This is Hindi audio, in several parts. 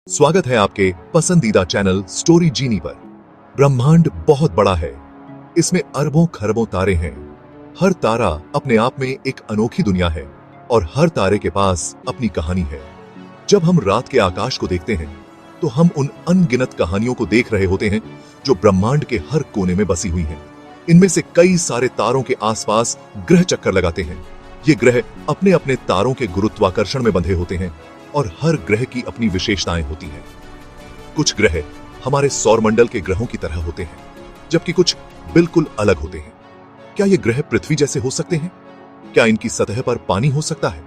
स्वागत है आपके पसंदीदा चैनल स्टोरी जीनी पर। ब्रह्मांड बहुत बड़ा है। इसमें अरबों खरबों तारे हैं। हर तारा अपने आप में एक अनोखी दुनिया है और हर तारे के पास अपनी कहानी है। जब हम रात के आकाश को देखते हैं तो हम उन अनगिनत कहानियों को देख रहे होते हैं जो ब्रह्मांड के हर कोने में बसी हुई हैं। इनमें से कई सारे तारों के आसपास ग्रह चक्कर लगाते हैं। ये ग्रह अपने अपने तारों के गुरुत्वाकर्षण में बंधे होते हैं और हर ग्रह की अपनी विशेषताएं होती हैं। कुछ ग्रह हमारे सौरमंडल के ग्रहों की तरह होते हैं, जबकि कुछ बिल्कुल अलग होते हैं। क्या ये ग्रह पृथ्वी जैसे हो सकते हैं? क्या इनकी सतह पर पानी हो सकता है?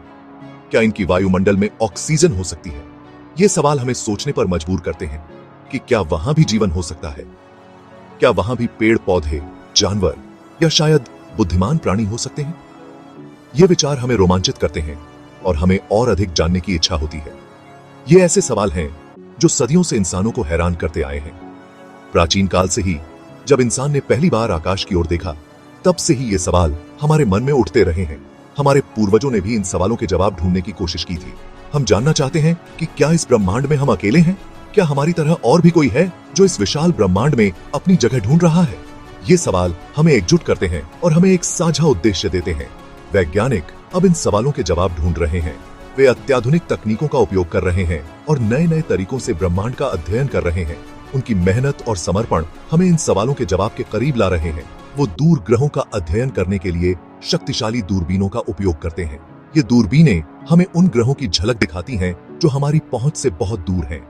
क्या इनकी वायुमंडल में ऑक्सीजन हो सकती है? ये सवाल हमें सोचने पर मजबूर करते हैं कि क्या वहां भी जीवन हो सकता है? क्या वहां भी पेड़ पौधे, जानवर या शायद बुद्धिमान प्राणी हो सकते हैं? ये विचार हमें रोमांचित करते हैं और हमें और अधिक जानने की इच्छा होती है। ये ऐसे सवाल हैं जो सदियों से इंसानों को हैरान करते आए हैं। प्राचीन काल से ही जब इंसान ने पहली बार आकाश की ओर देखा, तब से ही ये सवाल हमारे मन में उठते रहे हैं। हमारे पूर्वजों ने भी इन सवालों के जवाब ढूंढने की कोशिश की थी। हम जानना चाहते हैं कि क्या इस ब्रह्मांड में हम अकेले हैं? क्या हमारी तरह और भी कोई है जो इस विशाल ब्रह्मांड में अपनी जगह ढूंढ रहा है? ये सवाल हमें एकजुट करते हैं और हमें एक साझा उद्देश्य देते हैं। वैज्ञानिक अब इन सवालों के जवाब ढूंढ रहे हैं। वे अत्याधुनिक तकनीकों का उपयोग कर रहे हैं और नए नए तरीकों से ब्रह्मांड का अध्ययन कर रहे हैं। उनकी मेहनत और समर्पण हमें इन सवालों के जवाब के करीब ला रहे हैं। वो दूर ग्रहों का अध्ययन करने के लिए शक्तिशाली दूरबीनों का उपयोग करते हैं। ये दूरबीनें हमें उन ग्रहों की झलक दिखाती हैं जो हमारी पहुंच से बहुत दूर हैं।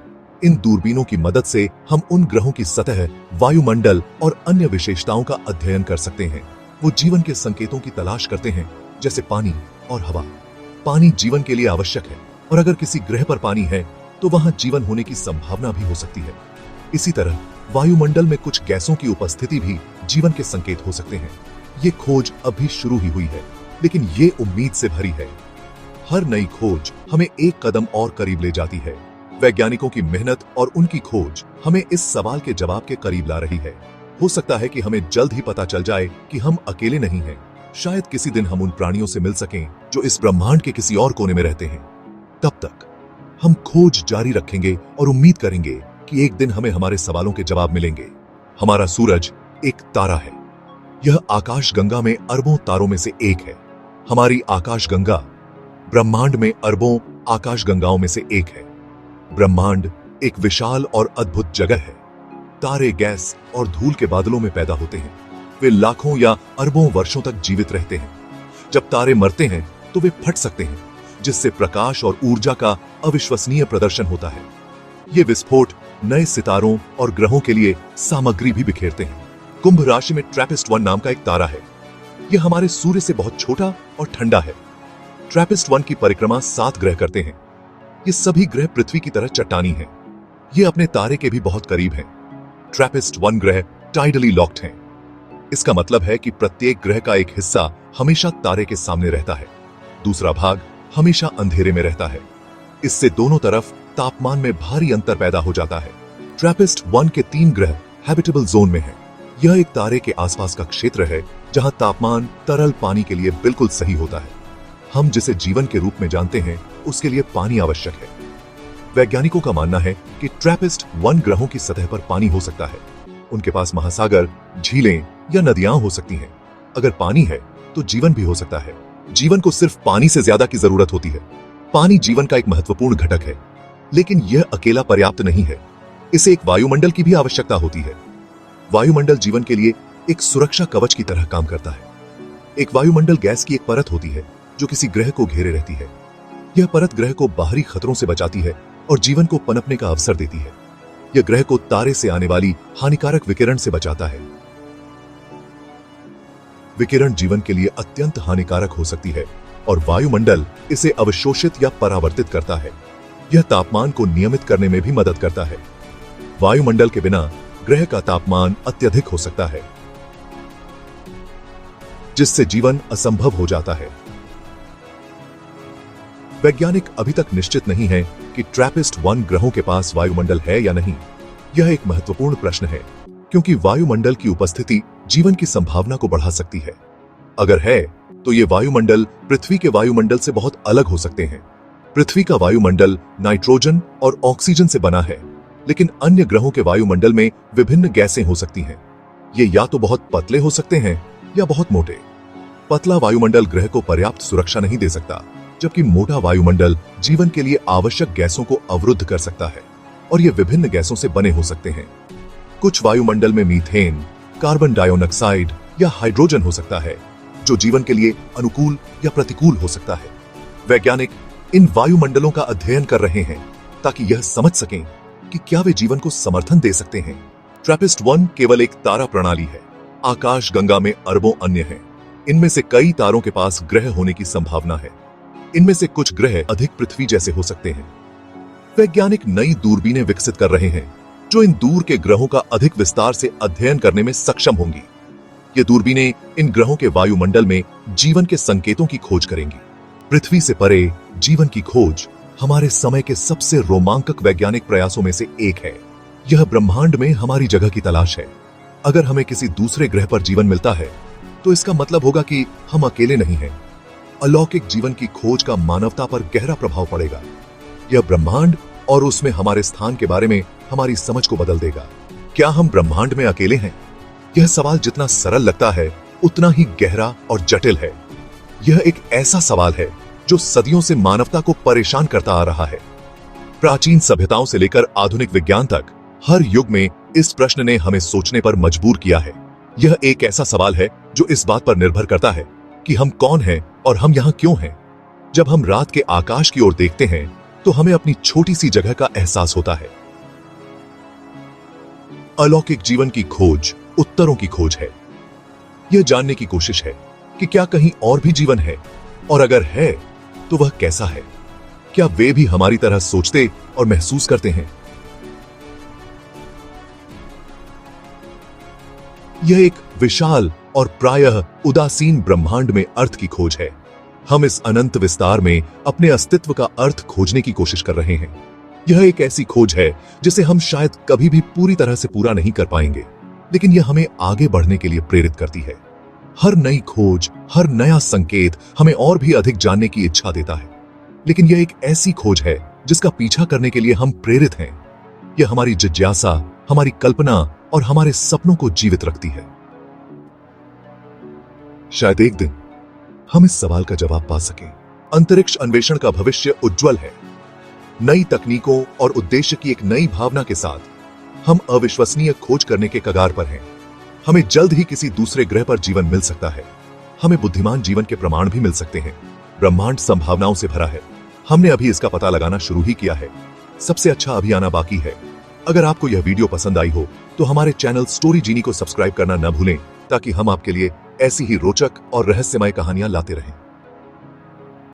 इन दूरबीनों की मदद से हम उन ग्रहों की सतह, वायुमंडल और अन्य विशेषताओं का अध्ययन कर सकते हैं। वो जीवन के संकेतों की तलाश करते हैं, जैसे पानी और हवा। पानी जीवन के लिए आवश्यक है और अगर किसी ग्रह पर पानी है तो वहां जीवन होने की संभावना भी हो सकती है। इसी तरह वायुमंडल में कुछ गैसों की उपस्थिति भी जीवन के संकेत हो सकते हैं। ये खोज अभी शुरू ही हुई है, लेकिन ये उम्मीद से भरी है। हर नई खोज हमें एक कदम और करीब ले जाती है। वैज्ञानिकों की मेहनत और उनकी खोज हमें इस सवाल के जवाब के करीब ला रही है। हो सकता है कि हमें जल्द ही पता चल जाए कि हम अकेले नहीं हैं। शायद किसी दिन हम उन प्राणियों से मिल सकें जो इस ब्रह्मांड के किसी और कोने में रहते हैं। तब तक हम खोज जारी रखेंगे और उम्मीद करेंगे कि एक दिन हमें हमारे सवालों के जवाब मिलेंगे। हमारा सूरज एक तारा है। यह आकाश गंगा में अरबों तारों में से एक है। हमारी आकाश गंगा ब्रह्मांड में अरबों आकाश गंगाओं में से एक है। ब्रह्मांड एक विशाल और अद्भुत जगह है। तारे गैस और धूल के बादलों में पैदा होते हैं। वे लाखों या अरबों वर्षों तक जीवित रहते हैं। जब तारे मरते हैं तो वे फट सकते हैं, जिससे प्रकाश और ऊर्जा का अविश्वसनीय प्रदर्शन होता है। ये विस्फोट नए सितारों और ग्रहों के लिए सामग्री भी बिखेरते हैं। कुंभ राशि में ट्रैपिस्ट-1 नाम का एक तारा है। यह हमारे सूर्य से बहुत छोटा और ठंडा है। ट्रैपिस्ट-1 की परिक्रमा 7 ग्रह करते हैं। ये सभी ग्रह पृथ्वी की तरह चट्टानी हैं। ये अपने तारे के भी बहुत करीब हैं। ट्रैपिस्ट-1 ग्रह टाइडली लॉक्ड हैं। इसका मतलब है कि प्रत्येक ग्रह का एक हिस्सा हमेशा तारे के सामने रहता है, दूसरा भाग हमेशा अंधेरे में रहता है। इससे दोनों तरफ तापमान में भारी अंतर पैदा हो जाता है। ट्रैपिस्ट-1 के 3 ग्रह हैबिटेबल जोन में हैं। यह एक तारे के आसपास का क्षेत्र है जहां तापमान तरल पानी के लिए बिल्कुल सही होता है। हम जिसे जीवन के रूप में जानते हैं उसके लिए पानी आवश्यक है। वैज्ञानिकों का मानना है कि ट्रैपिस्ट-1 ग्रहों की सतह पर पानी हो सकता है। उनके पास महासागर, झीलें या नदियां हो सकती हैं। अगर पानी है तो जीवन भी हो सकता है। जीवन को सिर्फ पानी से ज्यादा की जरूरत होती है। पानी जीवन का एक महत्वपूर्ण घटक है, लेकिन यह अकेला पर्याप्त नहीं है। इसे एक वायुमंडल की भी आवश्यकता होती है। वायुमंडल जीवन के लिए एक सुरक्षा कवच की तरह काम करता है। एक वायुमंडल गैस की एक परत होती है जो किसी ग्रह को घेरे रहती है। यह परत ग्रह को बाहरी खतरों से बचाती है और जीवन को पनपने का अवसर देती है। यह ग्रह को तारे से आने वाली हानिकारक विकिरण से बचाता है। विकिरण जीवन के लिए अत्यंत हानिकारक हो सकती है और वायुमंडल इसे अवशोषित या परावर्तित करता है। यह तापमान को नियमित करने में भी मदद करता है। वायुमंडल के बिना ग्रह का तापमान अत्यधिक हो सकता है, जिससे जीवन असंभव हो जाता है। वैज्ञानिक अभी तक निश्चित नहीं है कि ट्रैपिस्ट-1 ग्रहों के पास वायुमंडल है या नहीं। यह एक महत्वपूर्ण प्रश्न है, क्योंकि वायुमंडल की उपस्थिति जीवन की संभावना को बढ़ा सकती है। अगर है तो ये वायुमंडल पृथ्वी के वायुमंडल से बहुत अलग हो सकते हैं। पृथ्वी का वायुमंडल नाइट्रोजन और ऑक्सीजन से बना है, लेकिन अन्य ग्रहों के वायुमंडल में विभिन्न गैसें हो सकती हैं। ये या तो बहुत पतले हो सकते हैं या बहुत मोटे। पतला वायुमंडल ग्रह को पर्याप्त सुरक्षा नहीं दे सकता, जबकि मोटा वायुमंडल जीवन के लिए आवश्यक गैसों को अवरुद्ध कर सकता है, और ये विभिन्न गैसों से बने हो सकते हैं। कुछ वायुमंडल में मीथेन, कार्बन डाइऑक्साइड या हाइड्रोजन हो सकता है, जो जीवन के लिए अनुकूल या प्रतिकूल हो सकता है। वैज्ञानिक इन वायुमंडलों का अध्ययन कर रहे हैं ताकि यह समझ सकें कि क्या वे जीवन को समर्थन दे सकते हैं। ट्रैपिस्ट-1 केवल एक तारा प्रणाली है। आकाश गंगा में अरबों अन्य हैं। इनमें से कई तारों के पास ग्रह होने की संभावना है। इनमें से कुछ ग्रह अधिक पृथ्वी जैसे हो सकते हैं। वैज्ञानिक नई दूरबीनें विकसित कर रहे हैं जो इन दूर के ग्रहों का अधिक विस्तार से अध्ययन करने में सक्षम होंगी। ये दूरबीनें इन ग्रहों के वायुमंडल में जीवन के संकेतों की खोज करेंगी। पृथ्वी से परे जीवन की खोज हमारे समय के सबसे रोमांचक वैज्ञानिक प्रयासों में से एक है। यह ब्रह्मांड में हमारी जगह की तलाश है। अगर हमें किसी दूसरे ग्रह पर जीवन मिलता है तो इसका मतलब होगा कि हम अकेले नहीं हैं। अलौकिक जीवन की खोज का मानवता पर गहरा प्रभाव पड़ेगा। यह ब्रह्मांड और उसमें हमारे स्थान के बारे में हमारी समझ को बदल देगा। क्या हम ब्रह्मांड में अकेले हैं? यह सवाल जितना सरल लगता है उतना ही गहरा और जटिल है। यह एक ऐसा सवाल है जो सदियों से मानवता को परेशान करता आ रहा है। प्राचीन सभ्यताओं से लेकर आधुनिक विज्ञान तक हर युग में इस प्रश्न ने हमें सोचने पर मजबूर किया है। यह एक ऐसा सवाल है जो इस बात पर निर्भर करता है कि हम कौन हैं और हम यहाँ क्यों हैं। जब हम रात के आकाश की ओर देखते हैं तो हमें अपनी छोटी सी जगह का एहसास होता है। अलौकिक जीवन की खोज उत्तरों की खोज है। यह जानने की कोशिश है कि क्या कहीं और भी जीवन है, और अगर है तो वह कैसा है। क्या वे भी हमारी तरह सोचते और महसूस करते हैं? यह एक विशाल और प्रायः उदासीन ब्रह्मांड में अर्थ की खोज है। हम इस अनंत विस्तार में अपने अस्तित्व का अर्थ खोजने की कोशिश कर रहे हैं। यह एक ऐसी खोज है जिसे हम शायद कभी भी पूरी तरह से पूरा नहीं कर पाएंगे, लेकिन यह हमें आगे बढ़ने के लिए प्रेरित करती है। हर नई खोज, हर नया संकेत हमें और भी अधिक जानने की इच्छा देता है, लेकिन यह एक ऐसी खोज है जिसका पीछा करने के लिए हम प्रेरित हैं। यह हमारी जिज्ञासा, हमारी कल्पना और हमारे सपनों को जीवित रखती है। शायद एक दिन हम इस सवाल का जवाब पा सकें। अंतरिक्ष अन्वेषण का भविष्य उज्जवल है। नई तकनीकों और उद्देश्य की एक नई भावना के साथ हम अविश्वसनीय खोज करने के कगार पर हैं। हमें जल्द ही किसी दूसरे ग्रह पर जीवन मिल सकता है। हमें बुद्धिमान जीवन के प्रमाण भी मिल सकते हैं। ब्रह्मांड संभावनाओं से भरा है। हमने अभी इसका पता लगाना शुरू ही किया है। सबसे अच्छा अभी आना बाकी है। अगर आपको यह वीडियो पसंद आई हो तो हमारे चैनल स्टोरी जीनी को सब्सक्राइब करना न भूलें, ताकि हम आपके लिए ऐसी ही रोचक और रहस्यमय कहानियां लाते रहें।